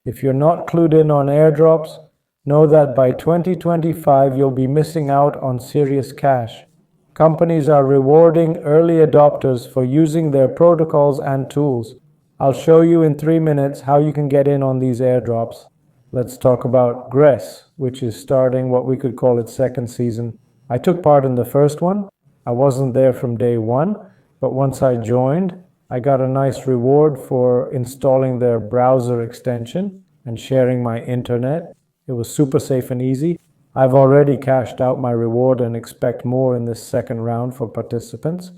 If you're not clued in on airdrops, know that by 2025 you'll be missing out on serious cash. Companies are rewarding early adopters for using their protocols and tools. I'll show you in 3 minutes how you can get in on these airdrops. Let's talk about Gress, which is starting what we could call its second season. I took part in the first one. I wasn't there from day one, but once I joined, I got a nice reward for installing their browser extension and sharing my internet. It was super safe and easy. I've already cashed out my reward and expect more in this second round for participants.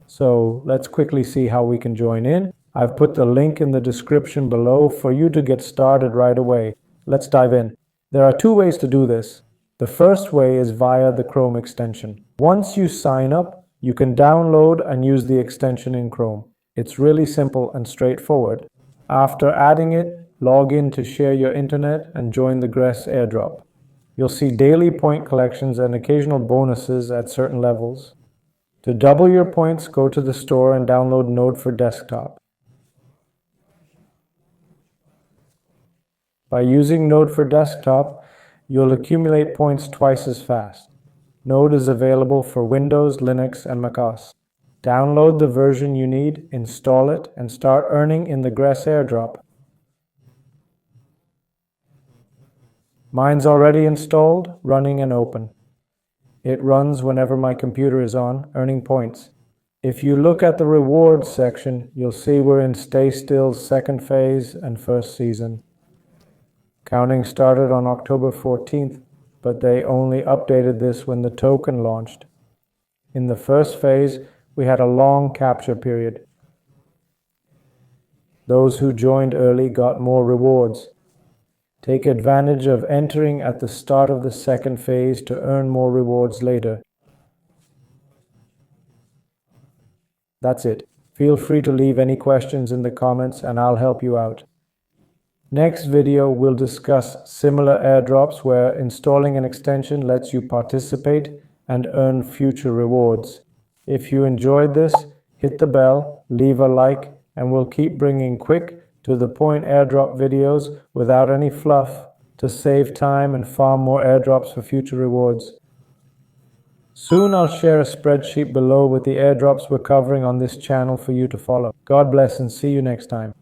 So let's quickly see how we can join in. I've put the link in the description below for you to get started right away. Let's dive in. There are two ways to do this. The first way is via the Chrome extension. Once you sign up, you can download and use the extension in Chrome. It's really simple and straightforward. After adding it, log in to share your internet and join the Gress airdrop. You'll see daily point collections and occasional bonuses at certain levels. To double your points, go to the store and download Node for Desktop. By using Node for Desktop, you'll accumulate points twice as fast. Node is available for Windows, Linux, and macOS. Download the version you need, install it, and start earning in the Gress airdrop. Mine's already installed, running, and open. It runs whenever my computer is on, earning points. If you look at the rewards section, you'll see we're in Stay Still's second phase and first season. Counting started on October 14th, but they only updated this when the token launched. In the first phase, we had a long capture period. Those who joined early got more rewards. Take advantage of entering at the start of the second phase to earn more rewards later. That's it. Feel free to leave any questions in the comments and I'll help you out. Next video, we'll discuss similar airdrops where installing an extension lets you participate and earn future rewards. If you enjoyed this, hit the bell, leave a like, and we'll keep bringing quick, to the point airdrop videos without any fluff to save time and farm more airdrops for future rewards. Soon I'll share a spreadsheet below with the airdrops we're covering on this channel for you to follow. God bless and see you next time.